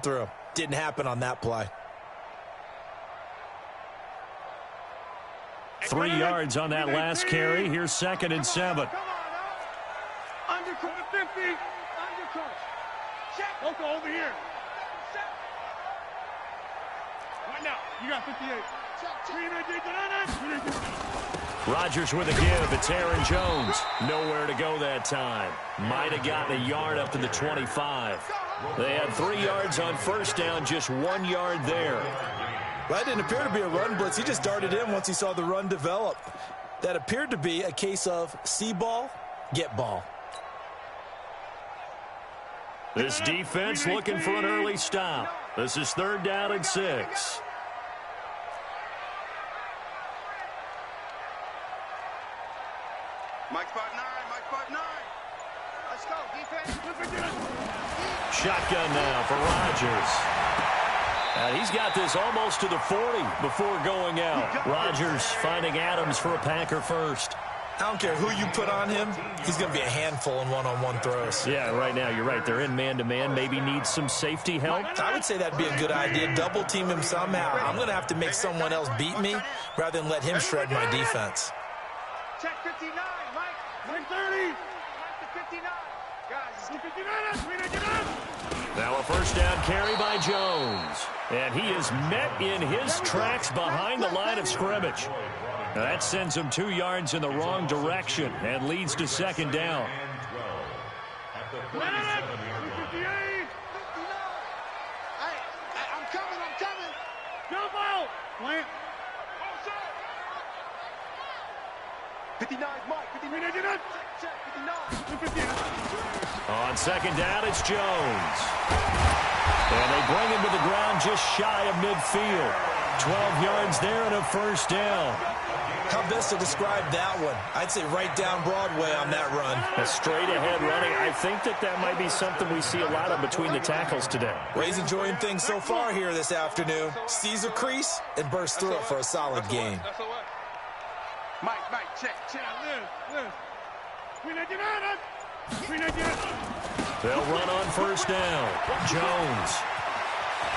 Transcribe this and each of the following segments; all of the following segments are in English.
through. Didn't happen on that play. 3 yards on that last carry. Here's 2nd and 7. Undercut 50. Undercut. Check. Loco over here. Right now. You got 58. Rodgers with a give. It's Aaron Jones. Nowhere to go that time. Might have gotten a yard up to the 25. They had 3 yards on first down, just 1 yard there. That didn't appear to be a run blitz. He just darted in once he saw the run develop. That appeared to be a case of see ball, get ball. This defense looking for an early stop. This is 3rd down and 6. Mike 5'9", Mike 5'9". Let's go, defense. Shotgun now for Rodgers. He's got this almost to the 40 before going out. Rodgers finding Adams for a Packer first. I don't care who you put on him. He's going to be a handful in one-on-one throws. Yeah, right now, you're right. They're in man-to-man. Maybe needs some safety help. I would say that'd be a good idea. Double team him somehow. I'm going to have to make someone else beat me rather than let him shred my defense. Check 59, Mike 30. Mike to 59. Guys, 59. Now a first down carry by Jones. And he is met in his tracks behind the line of scrimmage. Now that sends him 2 yards in the wrong direction and leads to 2nd down. I'm coming. Jump out. Plant. 59, Mike. 59. Check 59. On 2nd down, it's Jones. And they bring him to the ground just shy of midfield. 12 yards there and a first down. How best to describe that one? I'd say right down Broadway on that run. A straight-ahead running. I think that might be something we see a lot of between the tackles today. Well, he's enjoying things so far here this afternoon. Sees a crease and bursts through it for a solid gain. Mike, check. Live. They'll run on first down. Jones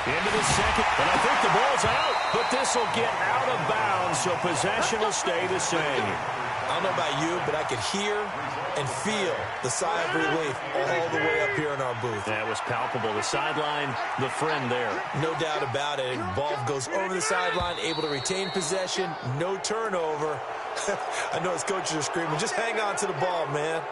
into the second. And I think the ball's out, but this will get out of bounds, so possession will stay the same. I don't know about you, but I could hear and feel the sigh of relief all the way up here in our booth. That was palpable. The sideline, the friend there. No doubt about it. Ball goes over the sideline, able to retain possession, no turnover. I know his coaches are screaming, just hang on to the ball, man.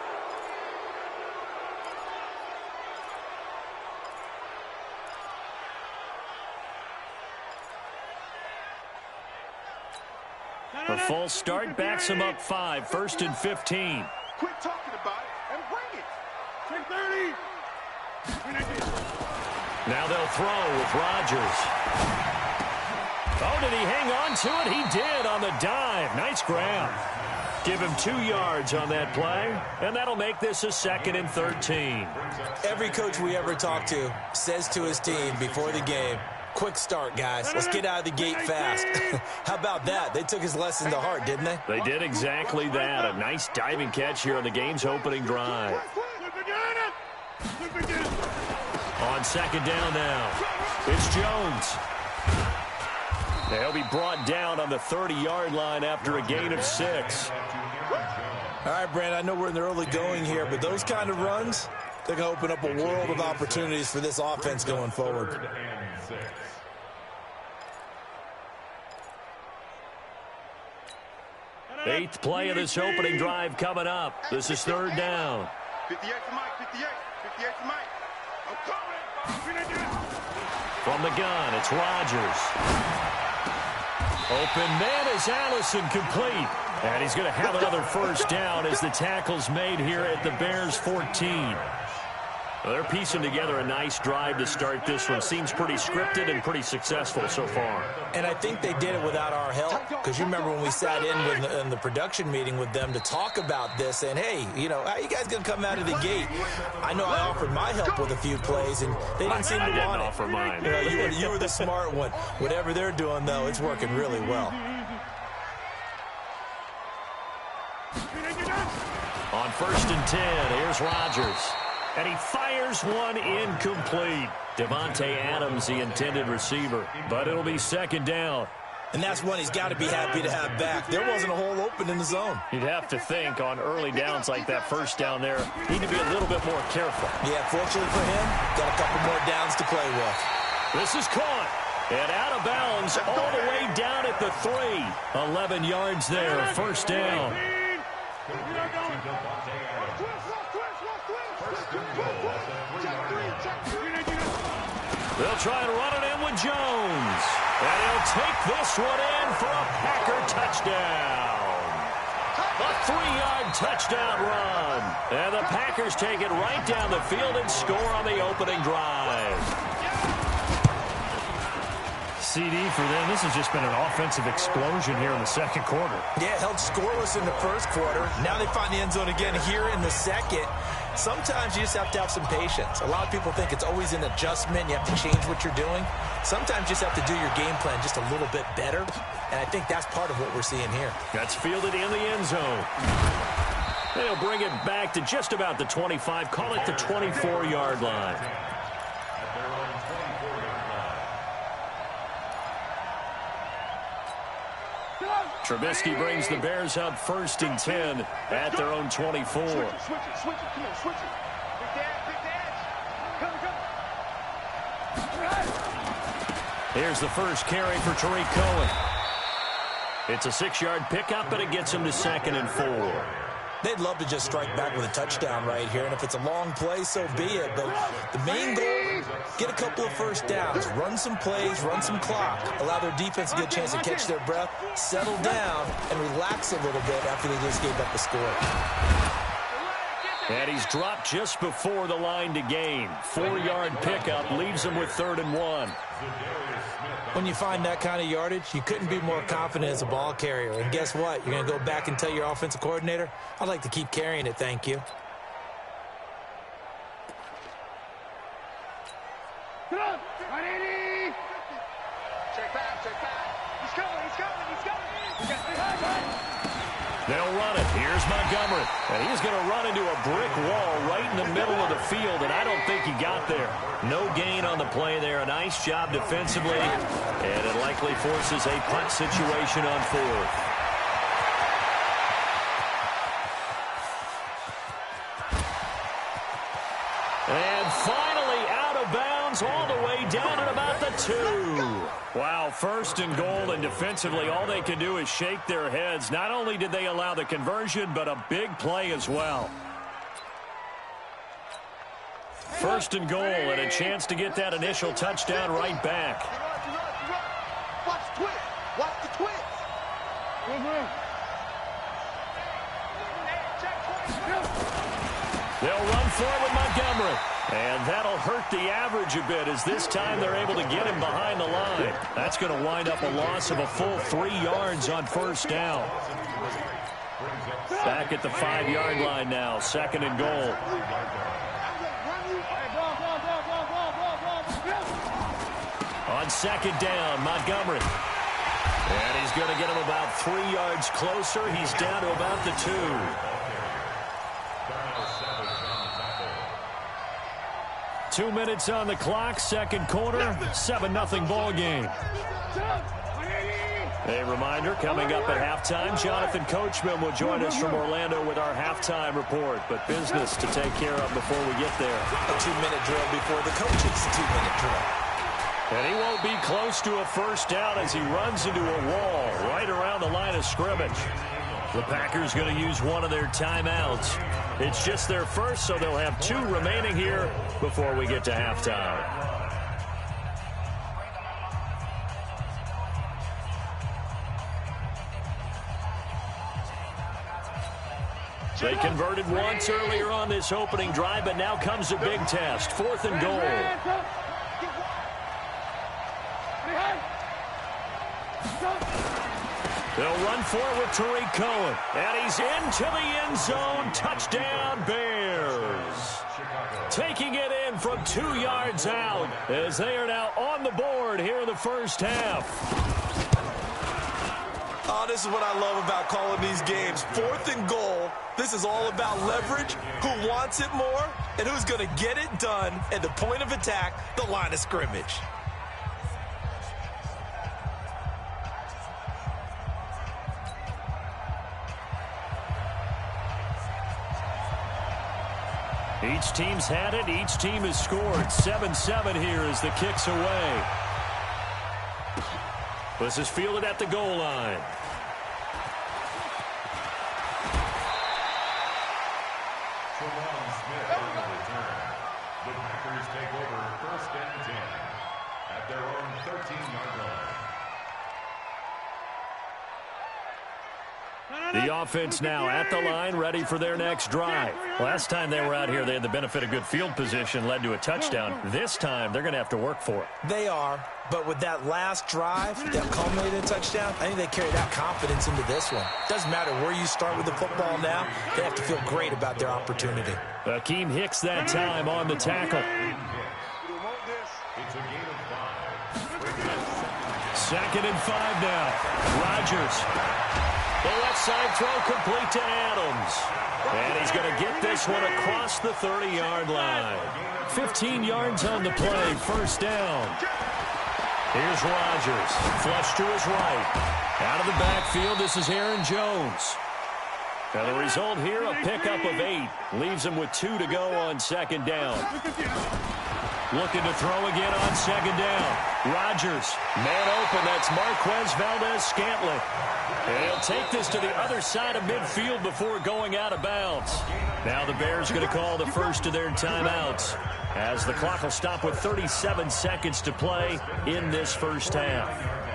A full start backs him up 5, 1st and 15. Quit talking about it and bring it. 30. Now they'll throw with Rodgers. Oh, did he hang on to it? He did on the dive. Nice grab. Give him 2 yards on that play, and that'll make this a 2nd and 13. Every coach we ever talk to says to his team before the game, quick start, guys. Let's get out of the gate fast. How about that? They took his lesson to heart, didn't they? They did exactly that. A nice diving catch here on the game's opening drive. On 2nd down now, it's Jones. They'll be brought down on the 30-yard line after a gain of 6. All right, Brand, I know we're in the early going here, but those kind of runs, they're going to open up a world of opportunities for this offense going forward. Eighth play of this opening drive coming up. This is 3rd down. 58 to Mike, 58 to Mike. I'm coming. From the gun, it's Rodgers. Open man is Allison, complete. And he's going to have another first down as the tackle's made here at the Bears 14. Well, they're piecing together a nice drive to start this one. Seems pretty scripted and pretty successful so far. And I think they did it without our help, because you remember when we sat in the production meeting with them to talk about this, and hey, you know, how you guys going to come out of the gate? I know I offered my help with a few plays, and they didn't seem to want it. I didn't offer mine. You know, you were the smart one. Whatever they're doing, though, it's working really well. On 1st and 10, here's Rodgers. And he fires one incomplete. Devontae Adams, the intended receiver. But it'll be second down. And that's one he's got to be happy to have back. There wasn't a hole open in the zone. You'd have to think on early downs like that first down there, need to be a little bit more careful. Yeah, fortunately for him, got a couple more downs to play with. This is caught. And out of bounds all the way down at the 3. 11 yards there, first down. They'll try and run it in with Jones. And he'll take this one in for a Packer touchdown. A 3-yard touchdown run. And the Packers take it right down the field and score on the opening drive. CD for them. This has just been an offensive explosion here in the second quarter. Yeah, held scoreless in the first quarter. Now they find the end zone again here in the second. Sometimes you just have to have some patience. A lot of people think it's always an adjustment. You have to change what you're doing. Sometimes you just have to do your game plan just a little bit better. And I think that's part of what we're seeing here. That's fielded in the end zone. They'll bring it back to just about the 25. Call it the 24-yard line. Trubisky brings the Bears up first and 10 at their own 24. Switch it, come on, switch it. Big dash. Come. Here's the first carry for Tariq Cohen. It's a 6-yard pickup, but it gets him to second and 4. They'd love to just strike back with a touchdown right here, and if it's a long play, so be it. But the main goal, get a couple of first downs, run some plays, run some clock, allow their defense to get a chance to catch their breath, settle down, and relax a little bit after they just gave up the score. And he's dropped just before the line to gain. 4-yard pickup leaves him with 3rd and 1. When you find that kind of yardage, you couldn't be more confident as a ball carrier. And guess what? You're going to go back and tell your offensive coordinator, I'd like to keep carrying it, thank you. Come on, 180. Check back. He's coming. They'll run it. Here's Montgomery. And he's going to run into a brick wall right in the middle of the field, and I don't think he got there. No gain on the play there. A nice job defensively, and it likely forces a punt situation on 4th. And finally out of bounds all the way down at about the 2. Wow, 1st and goal, and defensively all they can do is shake their heads. Not only did they allow the conversion, but a big play as well. 1st and goal, and a chance to get that initial touchdown right back. Watch the twist. They'll run for it with Montgomery. And that'll hurt the average a bit, as this time they're able to get him behind the line. That's going to wind up a loss of a full 3 yards on 1st down. Back at the 5-yard line now, 2nd and goal. On 2nd down, Montgomery. And he's going to get him about 3 yards closer. He's down to about the 2. 2 minutes on the clock, second quarter, 7-0 ball game. A reminder, coming up at halftime, Jonathan Coachman will join us from Orlando with our halftime report. But business to take care of before we get there. A 2-minute drill before the coach's 2-minute drill. And he won't be close to a first down as he runs into a wall right around the line of scrimmage. The Packers going to use one of their timeouts. It's just their first, so they'll have 2 remaining here before we get to halftime. They converted once earlier on this opening drive, but now comes a big test. 4th and goal. They'll run for it with Tariq Cohen. And he's into the end zone. Touchdown, Bears. Taking it in from 2 yards out as they are now on the board here in the first half. Oh, this is what I love about calling these games. 4th and goal. This is all about leverage. Who wants it more? and who's going to get it done at the point of attack, the line of scrimmage. Each team's had it. Each team has scored. 7-7 here as the kick's away. This is fielded at the goal line. The Packers take over 1st and 10 at their own 13-yard line. The offense now at the line, ready for their next drive. Last time they were out here, they had the benefit of good field position, led to a touchdown. This time, they're going to have to work for it. They are, but with that last drive that culminated in a touchdown, I think they carry that confidence into this one. Doesn't matter where you start with the football now, they have to feel great about their opportunity. Akeem Hicks that time on the tackle. It's a gain of 5. 2nd and 5 now. Rodgers. The left side throw complete to Adams. And he's going to get this one across the 30-yard line. 15 yards on the play, 1st down. Here's Rodgers. Flush to his right. Out of the backfield, this is Aaron Jones. And the result here, a pickup of 8. Leaves him with 2 to go on 2nd down. Looking to throw again on 2nd down. Rodgers, man open. That's Marquez Valdez-Scantling. And he'll take this to the other side of midfield before going out of bounds. Now the Bears are going to call the first of their timeouts, as the clock will stop with 37 seconds to play in this first half.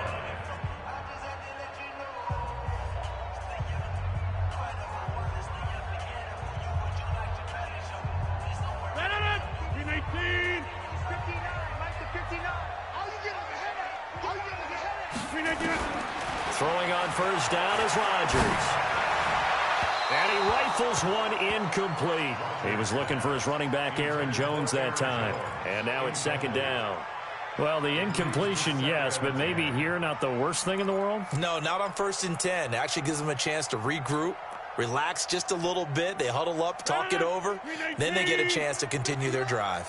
Throwing on 1st down is Rodgers. And he rifles one incomplete. He was looking for his running back, Aaron Jones, that time. And now it's 2nd down. Well, the incompletion, yes, but maybe here not the worst thing in the world? No, not on 1st and 10. It actually gives them a chance to regroup, relax just a little bit. They huddle up, talk it over. Then they get a chance to continue their drive.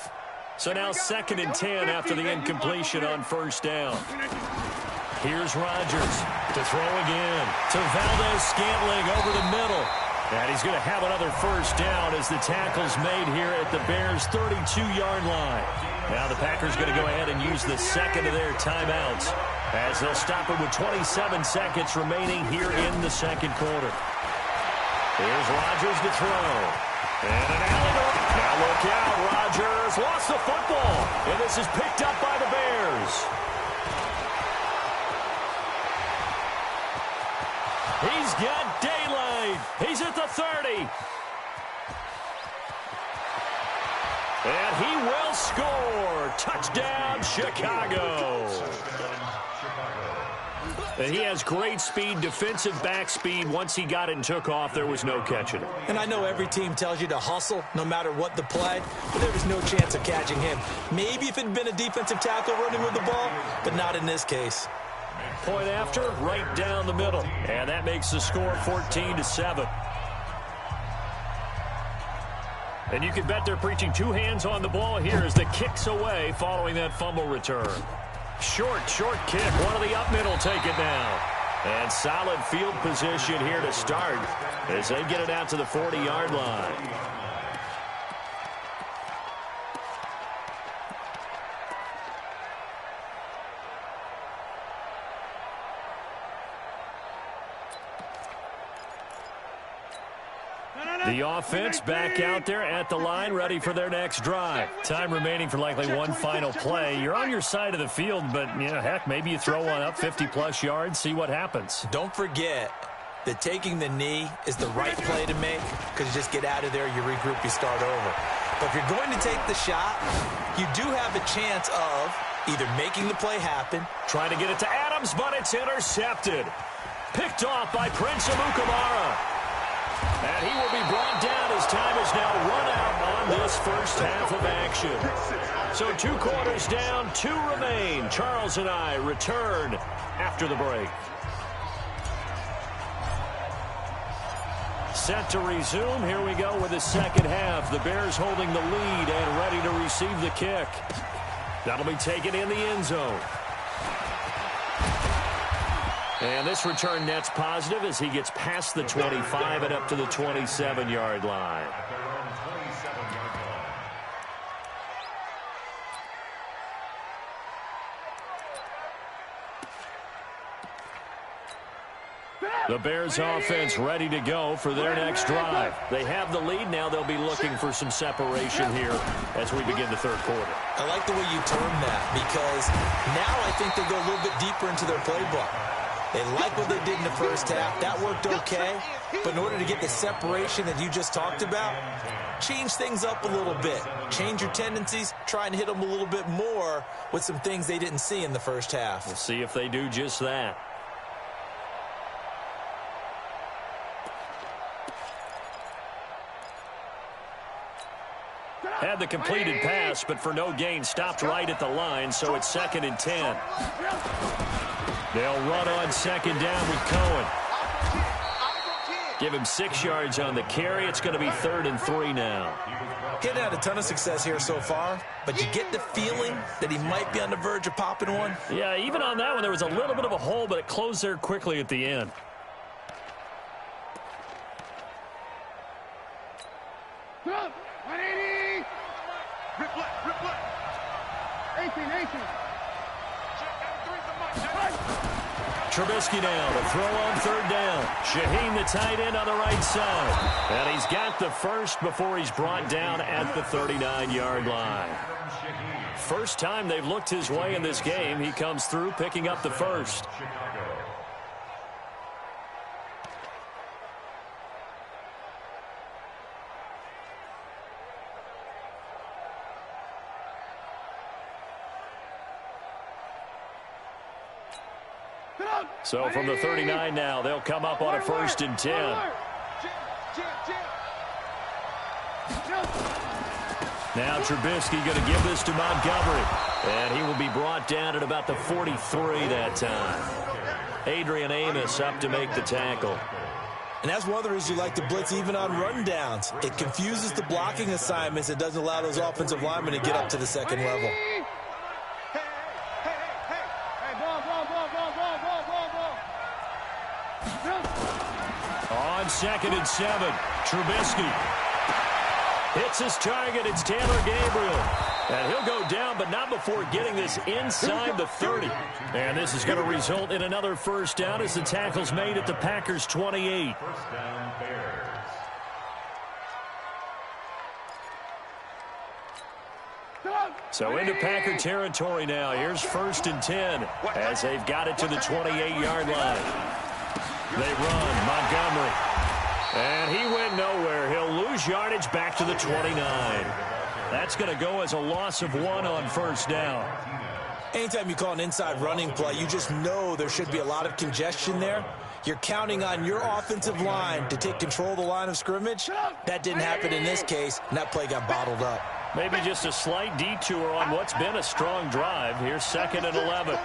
So now 2nd and 10 after the incompletion on 1st down. Here's Rodgers to throw again to Valdez-Scantling over the middle. And he's going to have another 1st down as the tackle's made here at the Bears' 32-yard line. Now the Packers going to go ahead and use the 2nd of their timeouts, as they'll stop it with 27 seconds remaining here in the 2nd quarter. Here's Rodgers to throw. And an alley-oop. Now look out. Rodgers lost the football. And this is picked up by the Bears. He's got daylight. He's at the 30. And he will score. Touchdown, Chicago. And he has great speed, defensive back speed. Once he got it and took off, there was no catching it. And I know every team tells you to hustle no matter what the play, but there was no chance of catching him. Maybe if it had been a defensive tackle running with the ball, but not in this case. Point after, right down the middle. And that makes the score 14-7. And you can bet they're preaching 2 hands on the ball here as the kick's away following that fumble return. Short kick. One of the up middle take it now. And solid field position here to start as they get it out to the 40-yard line. The offense back out there at the line, ready for their next drive. Time remaining for likely one final play. You're on your side of the field, but, you know, heck, maybe you throw one up 50-plus yards, see what happens. Don't forget that taking the knee is the right play to make, because you just get out of there, you regroup, you start over. But if you're going to take the shot, you do have a chance of either making the play happen. Trying to get it to Adams, but it's intercepted. Picked off by Prince Amukamara. And he will be brought down as time is now run out on this first half of action. So 2 quarters down, 2 remain. Charles and I return after the break. set to resume. Here we go with the second half. The Bears holding the lead and ready to receive the kick. That'll be taken in the end zone. And this return net's positive as he gets past the 25 and up to the 27-yard line. The Bears offense ready to go for their next drive. They have the lead. Now they'll be looking for some separation here as we begin the third quarter. I like the way you term that because now I think they go a little bit deeper into their playbook. They like what they did in the first half. That worked okay. But in order to get the separation that you just talked about, change things up a little bit. Change your tendencies. Try and hit them a little bit more with some things they didn't see in the first half. We'll see if they do just that. Had the completed pass, but for no gain, stopped right at the line, so it's 2nd and 10. They'll run on 2nd down with Cohen. Give him 6 yards on the carry. It's going to be 3rd and 3 now. Getting had a ton of success here so far, but you get the feeling that he might be on the verge of popping one. Yeah, even on that one, there was a little bit of a hole, but it closed there quickly at the end. Trubisky now to throw on 3rd down. Shaheen, the tight end, on the right side. And he's got the first before he's brought down at the 39-yard line. First time they've looked his way in this game. He comes through picking up the first. So from the 39 now, they'll come up on a 1st and 10. Now Trubisky going to give this to Montgomery. And he will be brought down at about the 43 that time. Adrian Amos up to make the tackle. And that's one of the reasons you like to blitz even on rundowns. It confuses the blocking assignments. It doesn't allow those offensive linemen to get up to the second level. On 2nd and 7, Trubisky hits his target. It's Taylor Gabriel. And he'll go down, but not before getting this inside the 30. And this is going to result in another 1st down as the tackle's made at the Packers' 28. First down, Bears. So into Packer territory now. Here's 1st and 10 as they've got it to the 28-yard line. They run, Montgomery. And he went nowhere. He'll lose yardage back to the 29. That's going to go as a loss of 1 on 1st down. Anytime you call an inside running play, you just know there should be a lot of congestion there. You're counting on your offensive line to take control of the line of scrimmage. That didn't happen in this case, and that play got bottled up. Maybe just a slight detour on what's been a strong drive. Here's 2nd and 11.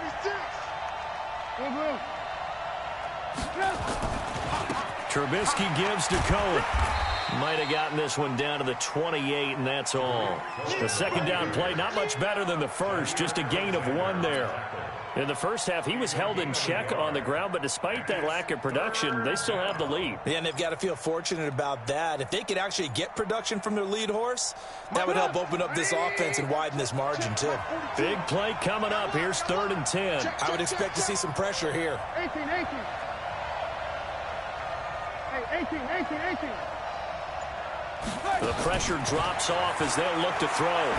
Trubisky gives to Cohen. Might have gotten this one down to the 28, and that's all. The 2nd down play, not much better than the first, just a gain of 1 there. In the first half, he was held in check on the ground, but despite that lack of production, they still have the lead. Yeah, and they've got to feel fortunate about that. If they could actually get production from their lead horse, that would help open up this offense and widen this margin, too. Big play coming up. Here's 3rd and 10. I would expect to see some pressure here. 18. Hey, 18. The pressure drops off as they'll look to throw.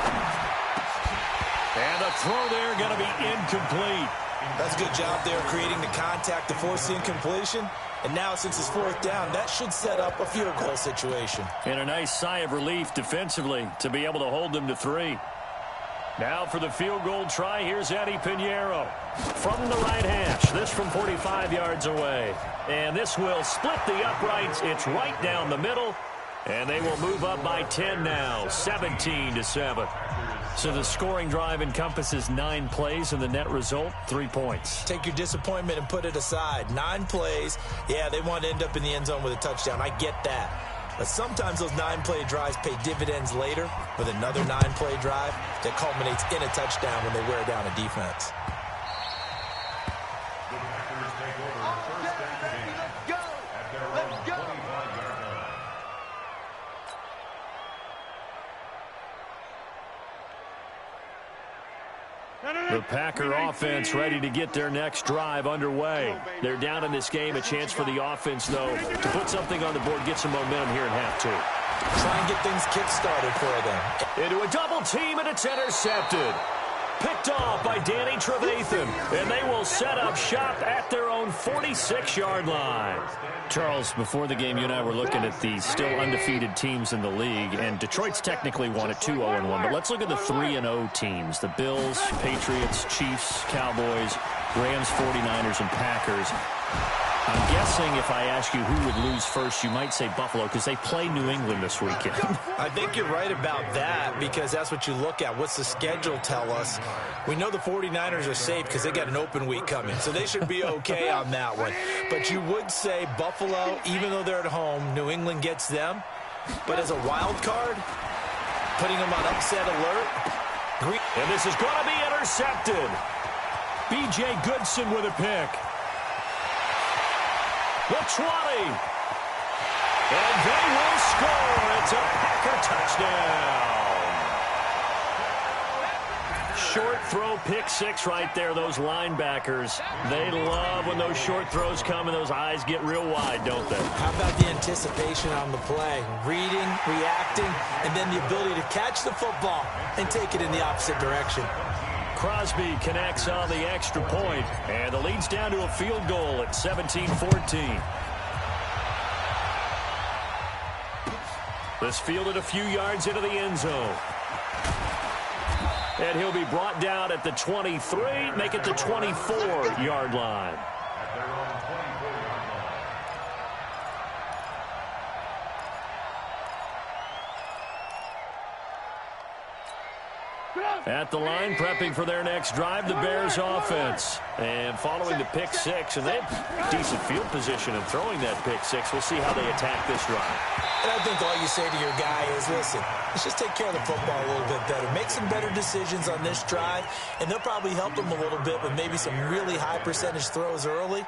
And the throw there going to be incomplete. That's a good job there creating the contact to force the incompletion. And now since it's 4th down, that should set up a field goal situation. And a nice sigh of relief defensively to be able to hold them to 3. Now for the field goal try, here's Eddie Pinheiro from the right hash. This from 45 yards away. And this will split the uprights. It's right down the middle. And they will move up by 10 now, 17-7. So the scoring drive encompasses 9 plays, and the net result, 3 points. Take your disappointment and put it aside. 9 plays. Yeah, they want to end up in the end zone with a touchdown. I get that. But sometimes those 9-play drives pay dividends later with another 9-play drive that culminates in a touchdown when they wear down a defense. The Packers take over first down again at their own 25-yard line. The Packer offense ready to get their next drive underway. They're down in this game. A chance for the offense, though, to put something on the board, get some momentum here in half 2. Try and get things kick-started for them. Into a double team, and it's intercepted. Picked off by Danny Trevathan, and they will set up shop at their own 46-yard line. Charles, before the game, you and I were looking at the still undefeated teams in the league, and Detroit's technically won at 2-0-1, but let's look at the 3-0 teams. The Bills, Patriots, Chiefs, Cowboys, Rams, 49ers, and Packers. I'm guessing if I ask you who would lose first, you might say Buffalo because they play New England this weekend. I think you're right about that because that's what you look at. What's the schedule tell us? We know the 49ers are safe because they got an open week coming, so they should be okay on that one. But you would say Buffalo, even though they're at home, New England gets them. But as a wild card, putting them on upset alert. And this is going to be intercepted. B.J. Goodson with a pick. The 20. And they will score. It's a Packer touchdown. Short throw, pick 6 right there. Those linebackers, they love when those short throws come and those eyes get real wide, don't they? How about the anticipation on the play? Reading, reacting, and then the ability to catch the football and take it in the opposite direction. Crosby connects on the extra point, and the lead's down to a field goal at 17-14. This fielded a few yards into the end zone. And he'll be brought down at the 23, make it the 24-yard line. At their own 24-yard line. At the line, prepping for their next drive, the Bears offense. And following the pick 6, and they have decent field position in throwing that pick 6. We'll see how they attack this drive. And I think all you say to your guy is, listen, let's just take care of the football a little bit better. Make some better decisions on this drive, and they'll probably help him a little bit with maybe some really high percentage throws early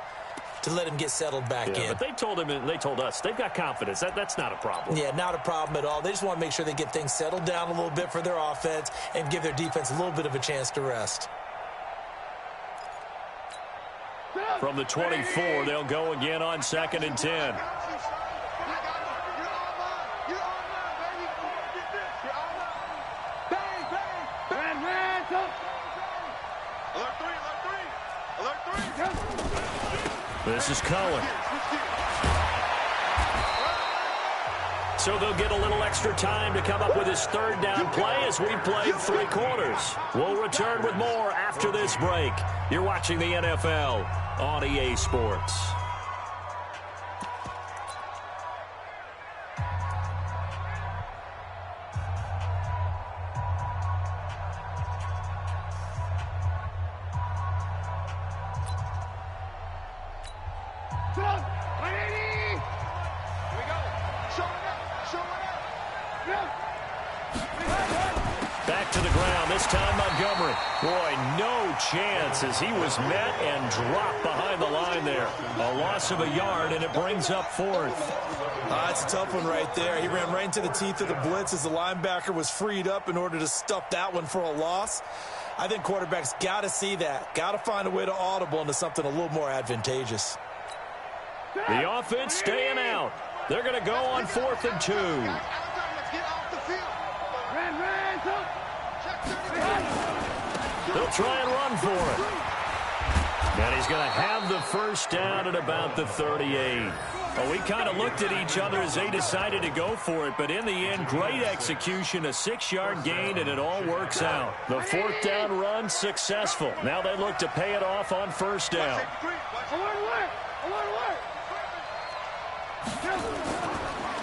to let him get settled back in. But they told him and they told us they've got confidence. That's not a problem. Yeah, not a problem at all. They just want to make sure they get things settled down a little bit for their offense and give their defense a little bit of a chance to rest. From the 24, they'll go again on 2nd and 10. This is Cohen. So they'll get a little extra time to come up with his 3rd down play as we played 3 quarters. We'll return with more after this break. You're watching the NFL on EA Sports. Back to the ground, this time Montgomery. Boy, no chance as he was met and dropped behind the line there. A loss of a yard, and it brings up 4th. It's a tough one right there. He ran right into the teeth of the blitz as the linebacker was freed up in order to stuff that one for a loss. I think quarterbacks got to see that. Got to find a way to audible into something a little more advantageous. The offense staying out. They're going to go on 4th and 2. They'll try and run for it. And he's going to have the first down at about the 38. Well, we kind of looked at each other as they decided to go for it, but in the end, great execution, a 6-yard gain, and it all works out. The 4th down run successful. Now they look to pay it off on 1st down.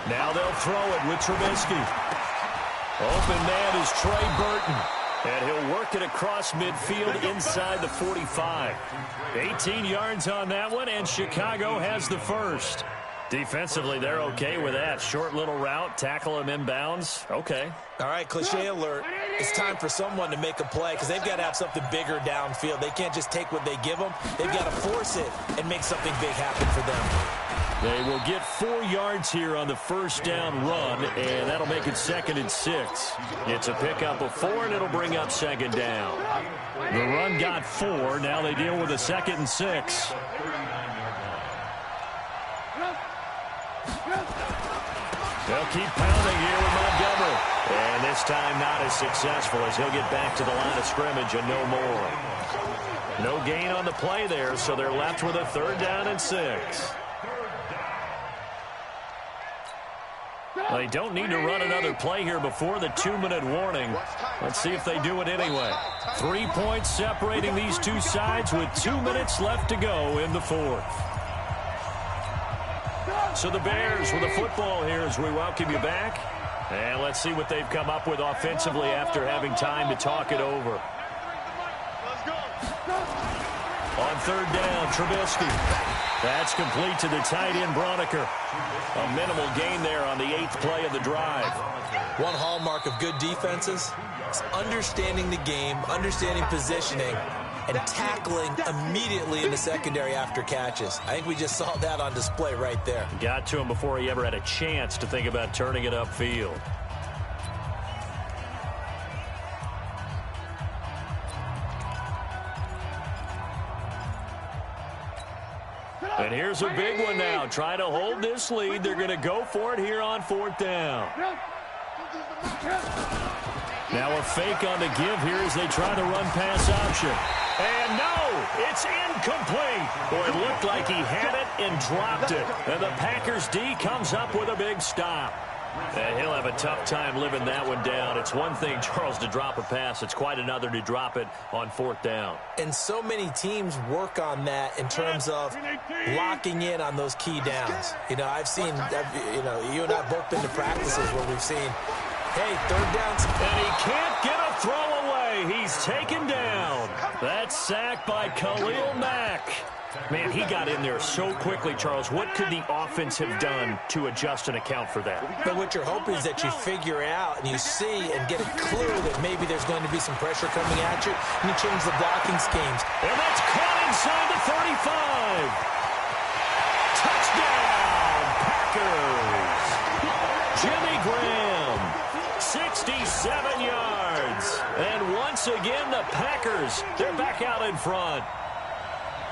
Now they'll throw it with Trubisky. Open man is Trey Burton. And he'll work it across midfield inside the 45. 18 yards on that one, and Chicago has the first. Defensively, they're okay with that. Short little route, tackle him inbounds. Okay. All right, cliche alert. It's time for someone to make a play because they've got to have something bigger downfield. They can't just take what they give them. They've got to force it and make something big happen for them. They will get 4 yards here on the first down run, and that'll make it 2nd and 6. It's a pickup of 4, and it'll bring up 2nd down. The run got 4. Now they deal with a 2nd and 6. They'll keep pounding here with Montgomery. And this time not as successful as he'll get back to the line of scrimmage and no more. No gain on the play there, so they're left with a 3rd down and 6. They don't need to run another play here before the 2-minute warning. Let's see if they do it anyway. 3 points separating these two sides with 2 minutes left to go in the 4th. So the Bears with the football here as we welcome you back. And let's see what they've come up with offensively after having time to talk it over. On 3rd down, Trubisky. That's complete to the tight end, Broniker. A minimal gain there on the 8th play of the drive. One hallmark of good defenses is understanding the game, understanding positioning, and tackling immediately in the secondary after catches. I think we just saw that on display right there. Got to him before he ever had a chance to think about turning it upfield. And here's a big one now. Trying to hold this lead. They're going to go for it here on 4th down. Now a fake on the give here as they try to run pass option. And no, it's incomplete. Boy, it looked like he had it and dropped it. And the Packers D comes up with a big stop. And he'll have a tough time living that one down. It's one thing, Charles, to drop a pass. It's quite another to drop it on 4th down. And so many teams work on that in terms of locking in on those key downs. You know, I've seen, you and I have both been to practices where we've seen, hey, 3rd down. And he can't get a throw away. He's taken down. That's sacked by Khalil Mack. Man, he got in there so quickly, Charles. What could the offense have done to adjust and account for that? But what you're hoping is that you figure out and you see and get a clue that maybe there's going to be some pressure coming at you, and you change the blocking schemes. And that's caught inside the 35. Touchdown, Packers. Jimmy Graham, 67 yards. And once again, the Packers, they're back out in front.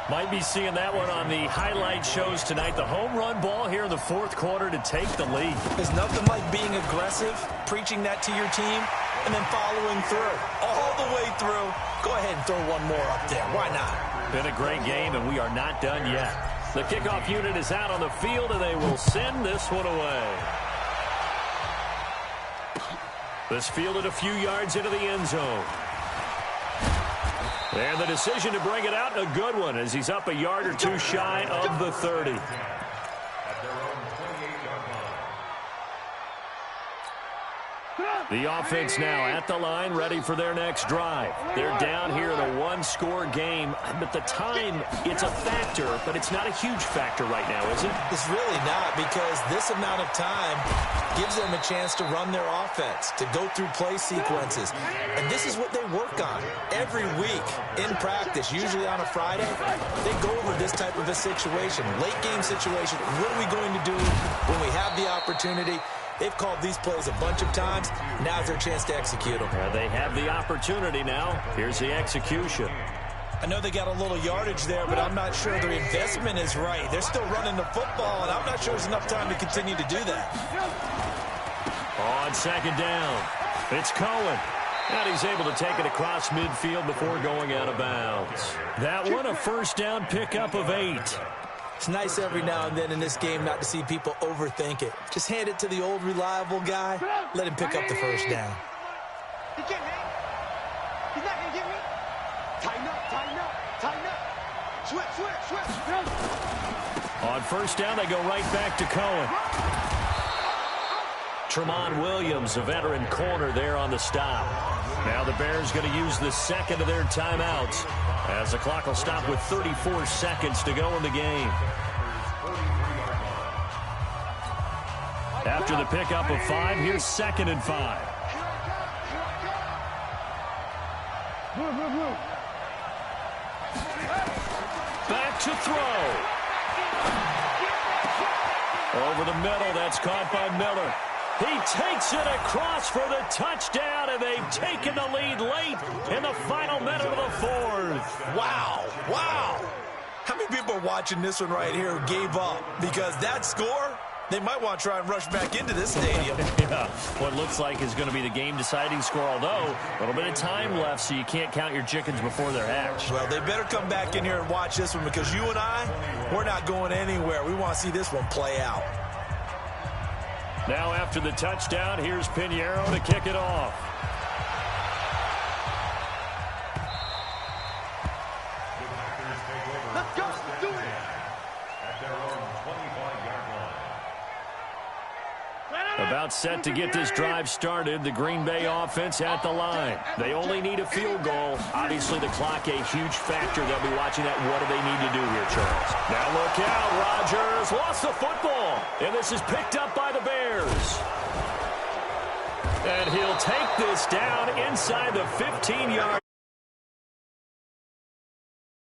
Might be seeing that one on the highlight shows tonight. The home run ball here in the 4th quarter to take the lead. There's nothing like being aggressive, preaching that to your team, and then following through. All the way through. Go ahead and throw one more up there. Why not? Been a great game, and we are not done yet. The kickoff unit is out on the field, and they will send this one away. This fielded a few yards into the end zone. And the decision to bring it out, a good one, as he's up a yard or two shy of the 30. The offense now at the line, ready for their next drive. They're down here in a one-score game, but the time, it's a factor, but it's not a huge factor right now, is it? It's really not, because this amount of time gives them a chance to run their offense, to go through play sequences. And this is what they work on every week in practice, usually on a Friday. They go over this type of a situation, late-game situation. What are we going to do when we have the opportunity? They've called these plays a bunch of times. Now's their chance to execute them. They have the opportunity now. Here's the execution. I know they got a little yardage there, but I'm not sure their investment is right. They're still running the football, and I'm not sure there's enough time to continue to do that. On 2nd down, it's Cohen. And he's able to take it across midfield before going out of bounds. That one, a 1st down pickup of 8. It's nice every now and then in this game not to see people overthink it. Just hand it to the old reliable guy. Let him pick up the 1st down. He can't hang. He's not going to get me. Tighten up, tighten up, tighten up. Switch. On 1st down, they go right back to Cohen. Tremont Williams, a veteran corner there on the stop. Now the Bears going to use the second of their timeouts as the clock will stop with 34 seconds to go in the game. After the pickup of 5, here's 2nd and 5. Back to throw. Over the middle, that's caught by Miller. He takes it across for the touchdown, and they've taken the lead late in the final minute of the 4th. Wow. Wow. How many people are watching this one right here who gave up? Because that score, they might want to try and rush back into this stadium. Yeah, what looks like is going to be the game-deciding score, although a little bit of time left, so you can't count your chickens before they're hatched. Well, they better come back in here and watch this one, because you and I, we're not going anywhere. We want to see this one play out. Now after the touchdown, here's Pinheiro to kick it off. Let's go. Do it. At their own 25-yard line. About set to get this drive started, the Green Bay offense at the line. They only need a field goal. Obviously, the clock a huge factor. They'll be watching that. What do they need to do here, Charles? Now look out. Rodgers lost the football. And this is picked up by the Bears. And he'll take this down inside the 15-yard